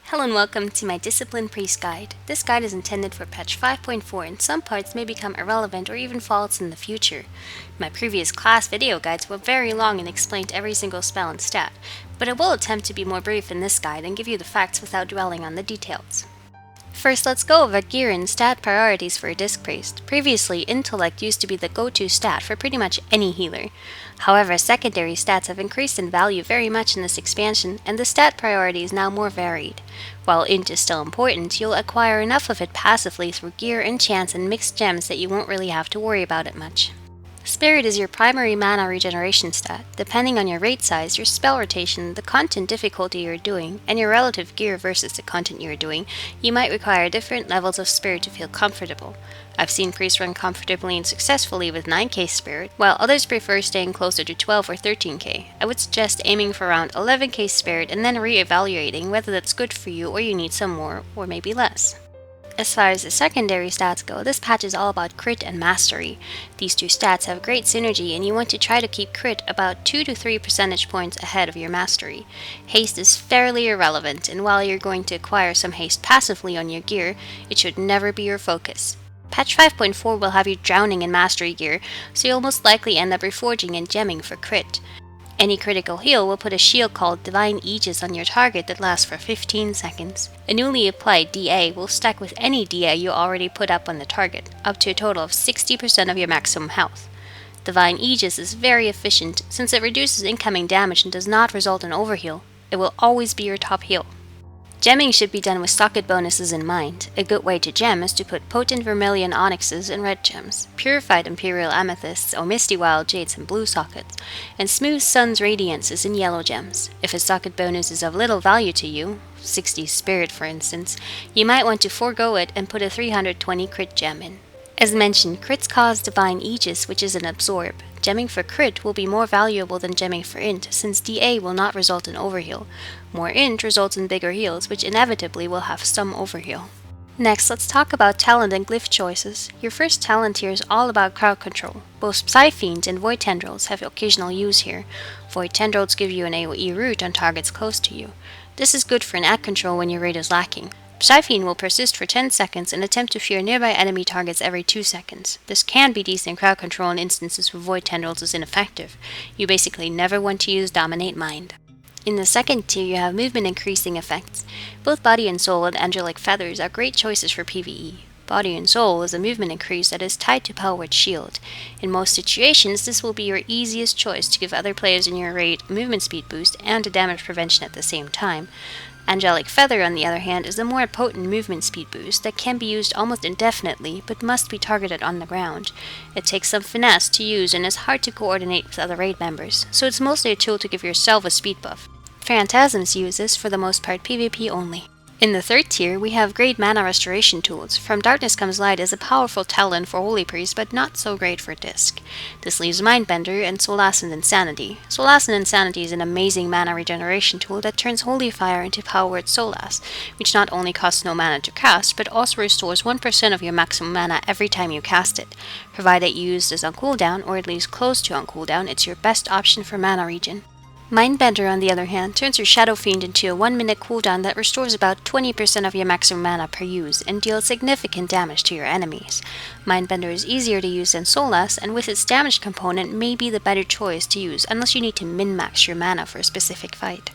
Hello and welcome to my Discipline Priest Guide. This guide is intended for patch 5.4 and some parts may become irrelevant or even false in the future. My previous class video guides were very long and explained every single spell and stat, but I will attempt to be more brief in this guide and give you the facts without dwelling on the details. First, let's go over gear and stat priorities for a Disc Priest. Previously, Intellect used to be the go-to stat for pretty much any healer. However, secondary stats have increased in value very much in this expansion, and the stat priority is now more varied. While Int is still important, you'll acquire enough of it passively through gear, enchants, and mixed gems that you won't really have to worry about it much. Spirit is your primary mana regeneration stat. Depending on your raid size, your spell rotation, the content difficulty you're doing, and your relative gear versus the content you're doing, you might require different levels of spirit to feel comfortable. I've seen priests run comfortably and successfully with 9k spirit, while others prefer staying closer to 12 or 13k. I would suggest aiming for around 11k spirit and then re-evaluating whether that's good for you or you need some more, or maybe less. As far as the secondary stats go, this patch is all about crit and mastery. These two stats have great synergy and you want to try to keep crit about 2 to 3 percentage points ahead of your mastery. Haste is fairly irrelevant, and while you're going to acquire some haste passively on your gear, it should never be your focus. Patch 5.4 will have you drowning in mastery gear, so you'll most likely end up reforging and gemming for crit. Any critical heal will put a shield called Divine Aegis on your target that lasts for 15 seconds. A newly applied DA will stack with any DA you already put up on the target, up to a total of 60% of your maximum health. Divine Aegis is very efficient since it reduces incoming damage and does not result in overheal. It will always be your top heal. Gemming should be done with socket bonuses in mind. A good way to gem is to put potent vermilion onyxes in red gems, purified imperial amethysts or misty wild jades in blue sockets, and smooth sun's radiances in yellow gems. If a socket bonus is of little value to you, 60 spirit for instance, you might want to forego it and put a 320 crit gem in. As mentioned, crits cause Divine Aegis, which is an absorb. Gemming for crit will be more valuable than gemming for int, since DA will not result in overheal. More int results in bigger heals, which inevitably will have some overheal. Next, let's talk about talent and glyph choices. Your first talent here is all about crowd control. Both Psyfiend and Void Tendrils have occasional use here. Void Tendrils give you an AoE root on targets close to you. This is good for an ad control when your raid is lacking. Psyfiend will persist for 10 seconds and attempt to fear nearby enemy targets every 2 seconds. This can be decent crowd control in instances where Void Tendrils is ineffective. You basically never want to use Dominate Mind. In the second tier, you have movement increasing effects. Both Body and Soul and Angelic Feathers are great choices for PvE. Body and Soul is a movement increase that is tied to Powered Shield. In most situations, this will be your easiest choice to give other players in your raid a movement speed boost and a damage prevention at the same time. Angelic Feather, on the other hand, is a more potent movement speed boost that can be used almost indefinitely, but must be targeted on the ground. It takes some finesse to use and is hard to coordinate with other raid members, so it's mostly a tool to give yourself a speed buff. Phantasms use this for the most part PvP only. In the third tier, we have great mana restoration tools. From Darkness Comes Light is a powerful talent for Holy Priest, but not so great for Disc. This leaves Mindbender and Solassin Insanity. Solassin Insanity is an amazing mana regeneration tool that turns Holy Fire into Powered Solas, which not only costs no mana to cast, but also restores 1% of your maximum mana every time you cast it. Provided you use this on cooldown, or at least close to on cooldown, it's your best option for mana regen. Mindbender, on the other hand, turns your Shadow Fiend into a 1-minute cooldown that restores about 20% of your maximum mana per use and deals significant damage to your enemies. Mindbender is easier to use than Solas, and with its damage component may be the better choice to use unless you need to min-max your mana for a specific fight.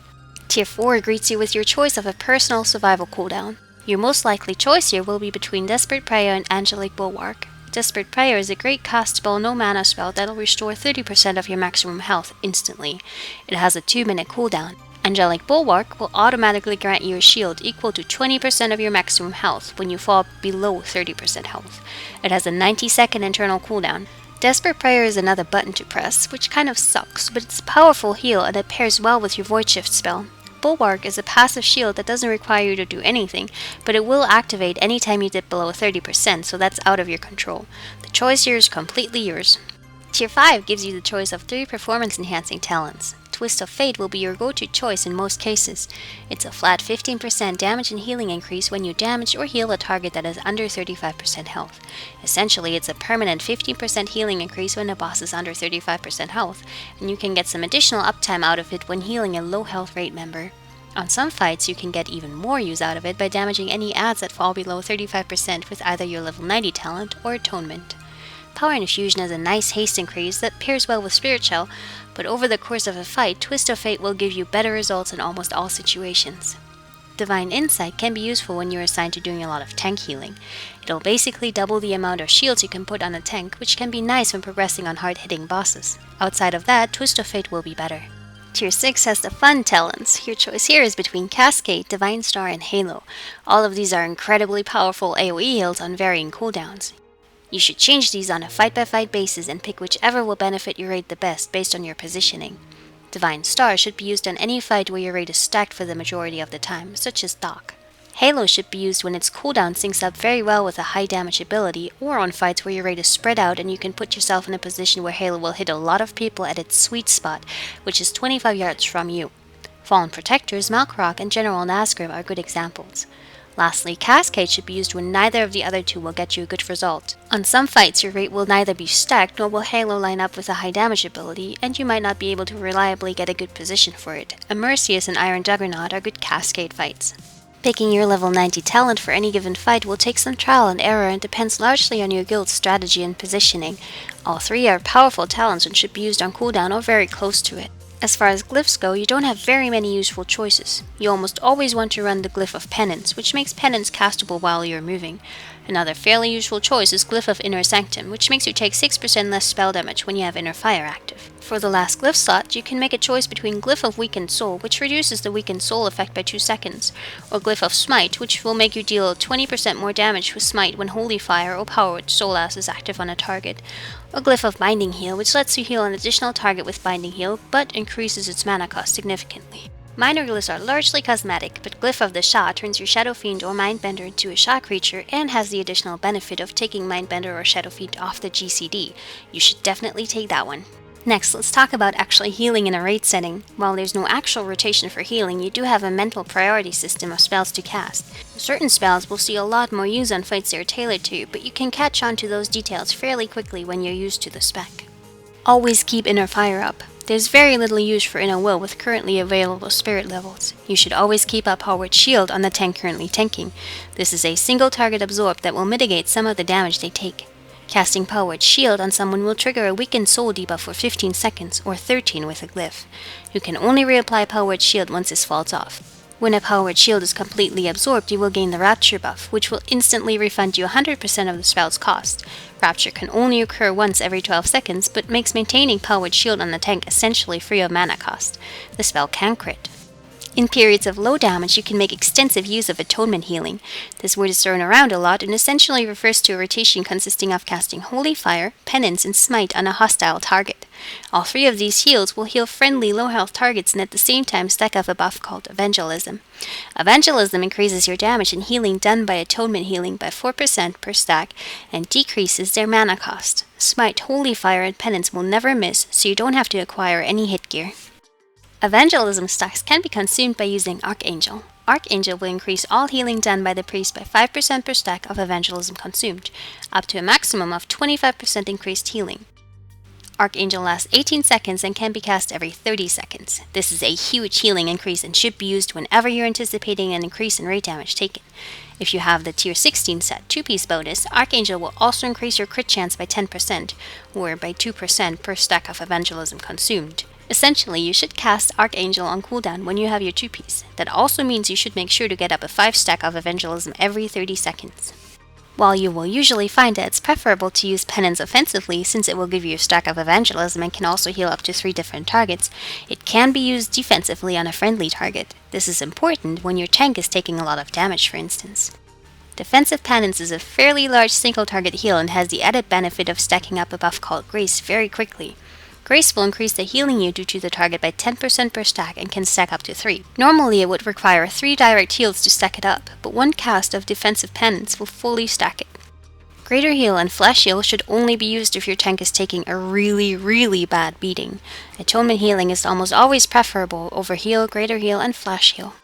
Tier 4 greets you with your choice of a personal survival cooldown. Your most likely choice here will be between Desperate Prayer and Angelic Bulwark. Desperate Prayer is a great castable no-mana spell that'll restore 30% of your maximum health instantly. It has a 2-minute cooldown. Angelic Bulwark will automatically grant you a shield equal to 20% of your maximum health when you fall below 30% health. It has a 90-second internal cooldown. Desperate Prayer is another button to press, which kind of sucks, but it's a powerful heal and it pairs well with your Void Shift spell. Bulwark is a passive shield that doesn't require you to do anything, but it will activate anytime you dip below 30%, so that's out of your control. The choice here is completely yours. Tier 5 gives you the choice of 3 performance-enhancing talents. Twist of Fate will be your go-to choice in most cases. It's a flat 15% damage and healing increase when you damage or heal a target that is under 35% health. Essentially, it's a permanent 15% healing increase when a boss is under 35% health, and you can get some additional uptime out of it when healing a low health raid member. On some fights, you can get even more use out of it by damaging any adds that fall below 35% with either your level 90 talent or Atonement. Power Infusion has a nice haste increase that pairs well with Spirit Shell, but over the course of a fight, Twist of Fate will give you better results in almost all situations. Divine Insight can be useful when you're assigned to doing a lot of tank healing. It'll basically double the amount of shields you can put on a tank, which can be nice when progressing on hard-hitting bosses. Outside of that, Twist of Fate will be better. Tier 6 has the fun talents. Your choice here is between Cascade, Divine Star, and Halo. All of these are incredibly powerful AoE heals on varying cooldowns. You should change these on a fight-by-fight basis and pick whichever will benefit your raid the best based on your positioning. Divine Star should be used on any fight where your raid is stacked for the majority of the time, such as Dock. Halo should be used when its cooldown syncs up very well with a high damage ability, or on fights where your raid is spread out and you can put yourself in a position where Halo will hit a lot of people at its sweet spot, which is 25 yards from you. Fallen Protectors, Malkrok, and General Nazgrim are good examples. Lastly, Cascade should be used when neither of the other two will get you a good result. On some fights, your rate will neither be stacked nor will Halo line up with a high damage ability, and you might not be able to reliably get a good position for it. Mercius and Iron Juggernaut are good Cascade fights. Picking your level 90 talent for any given fight will take some trial and error and depends largely on your guild's strategy and positioning. All three are powerful talents and should be used on cooldown or very close to it. As far as glyphs go, you don't have very many useful choices. You almost always want to run the Glyph of Penance, which makes Penance castable while you're moving. Another fairly useful choice is Glyph of Inner Sanctum, which makes you take 6% less spell damage when you have Inner Fire active. For the last glyph slot, you can make a choice between Glyph of Weakened Soul, which reduces the Weakened Soul effect by 2 seconds, or Glyph of Smite, which will make you deal 20% more damage with Smite when Holy Fire or Powered Solas is active on a target, or Glyph of Binding Heal, which lets you heal an additional target with Binding Heal, but increases its mana cost significantly. Minor glyphs are largely cosmetic, but Glyph of the Shah turns your Shadow Fiend or Mindbender into a Shah creature and has the additional benefit of taking Mindbender or Shadow Fiend off the GCD. You should definitely take that one. Next, let's talk about actually healing in a raid setting. While there's no actual rotation for healing, you do have a mental priority system of spells to cast. Certain spells will see a lot more use on fights they are tailored to, but you can catch on to those details fairly quickly when you're used to the spec. Always keep Inner Fire up. There's very little use for Inner Will with currently available spirit levels. You should always keep up Powered Shield on the tank currently tanking. This is a single target absorb that will mitigate some of the damage they take. Casting Powered Shield on someone will trigger a Weakened Soul debuff for 15 seconds, or 13 with a glyph. You can only reapply Powered Shield once this falls off. When a Powered Shield is completely absorbed, you will gain the Rapture buff, which will instantly refund you 100% of the spell's cost. Rapture can only occur once every 12 seconds, but makes maintaining Powered Shield on the tank essentially free of mana cost. The spell can crit. In periods of low damage, you can make extensive use of Atonement healing. This word is thrown around a lot and essentially refers to a rotation consisting of casting Holy Fire, Penance, and Smite on a hostile target. All three of these heals will heal friendly low-health targets and at the same time stack up a buff called Evangelism. Evangelism increases your damage and healing done by Atonement healing by 4% per stack and decreases their mana cost. Smite, Holy Fire, and Penance will never miss, so you don't have to acquire any hit gear. Evangelism stacks can be consumed by using Archangel. Archangel will increase all healing done by the priest by 5% per stack of Evangelism consumed, up to a maximum of 25% increased healing. Archangel lasts 18 seconds and can be cast every 30 seconds. This is a huge healing increase and should be used whenever you're anticipating an increase in rate damage taken. If you have the Tier 16 set 2-piece bonus, Archangel will also increase your crit chance by 10%, or by 2% per stack of Evangelism consumed. Essentially, you should cast Archangel on cooldown when you have your 2-piece. That also means you should make sure to get up a 5 stack of Evangelism every 30 seconds. While you will usually find that it's preferable to use Penance offensively since it will give you a stack of Evangelism and can also heal up to 3 different targets, it can be used defensively on a friendly target. This is important when your tank is taking a lot of damage, for instance. Defensive Penance is a fairly large single target heal and has the added benefit of stacking up a buff called Grace very quickly. Grace will increase the healing you do to the target by 10% per stack and can stack up to 3. Normally it would require 3 direct heals to stack it up, but one cast of Defensive Penance will fully stack it. Greater Heal and Flash Heal should only be used if your tank is taking a really bad beating. Atonement healing is almost always preferable over Heal, Greater Heal, and Flash Heal.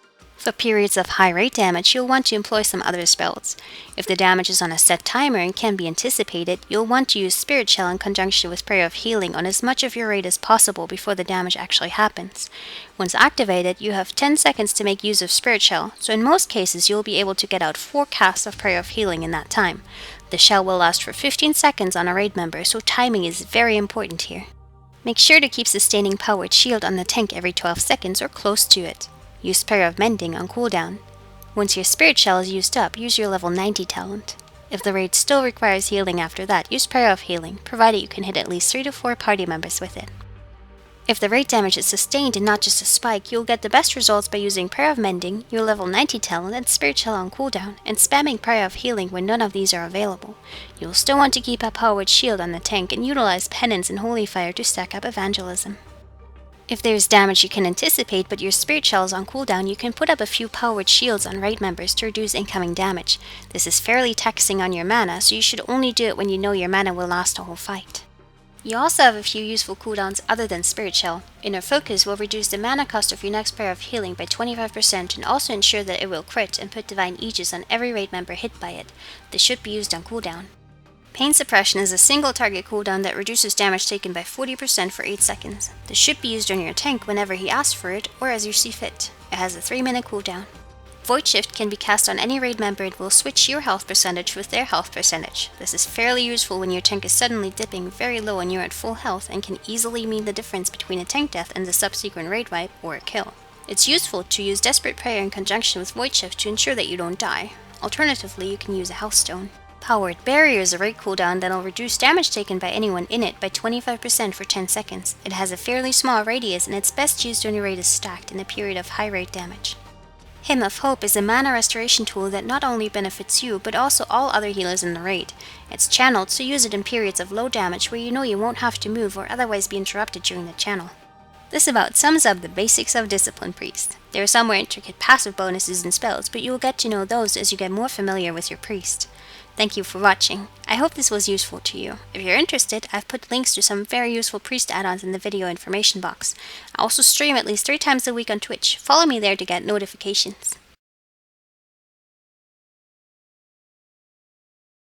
For periods of high rate damage, you'll want to employ some other spells. If the damage is on a set timer and can be anticipated, you'll want to use Spirit Shell in conjunction with Prayer of Healing on as much of your rate as possible before the damage actually happens. Once activated, you have 10 seconds to make use of Spirit Shell, so in most cases you'll be able to get out 4 casts of Prayer of Healing in that time. The shell will last for 15 seconds on a raid member, so timing is very important here. Make sure to keep sustaining Powered Shield on the tank every 12 seconds or close to it. Use Prayer of Mending on cooldown. Once your Spirit Shell is used up, use your level 90 talent. If the raid still requires healing after that, use Prayer of Healing, provided you can hit at least 3 to 4 party members with it. If the raid damage is sustained and not just a spike, you'll get the best results by using Prayer of Mending, your level 90 talent, and Spirit Shell on cooldown, and spamming Prayer of Healing when none of these are available. You'll still want to keep a Powered Shield on the tank and utilize Penance and Holy Fire to stack up Evangelism. If there's damage you can anticipate but your Spirit Shell is on cooldown, you can put up a few Powered Shields on raid members to reduce incoming damage. This is fairly taxing on your mana, so you should only do it when you know your mana will last a whole fight. You also have a few useful cooldowns other than Spirit Shell. Inner Focus will reduce the mana cost of your next Prayer of Healing by 25% and also ensure that it will crit and put Divine Aegis on every raid member hit by it. This should be used on cooldown. Pain Suppression is a single target cooldown that reduces damage taken by 40% for 8 seconds. This should be used on your tank whenever he asks for it or as you see fit. It has a 3-minute cooldown. Void Shift can be cast on any raid member and will switch your health percentage with their health percentage. This is fairly useful when your tank is suddenly dipping very low and you're at full health and can easily mean the difference between a tank death and the subsequent raid wipe or a kill. It's useful to use Desperate Prayer in conjunction with Void Shift to ensure that you don't die. Alternatively, you can use a Health Stone. Powered Barrier is a raid cooldown that'll reduce damage taken by anyone in it by 25% for 10 seconds. It has a fairly small radius and it's best used when your raid is stacked in a period of high raid damage. Hymn of Hope is a mana restoration tool that not only benefits you, but also all other healers in the raid. It's channeled, so use it in periods of low damage where you know you won't have to move or otherwise be interrupted during the channel. This about sums up the basics of Discipline Priest. There are some more intricate passive bonuses and spells, but you will get to know those as you get more familiar with your priest. Thank you for watching. I hope this was useful to you. If you're interested, I've put links to some very useful priest add-ons in the video information box. I also stream at least 3 times a week on Twitch. Follow me there to get notifications.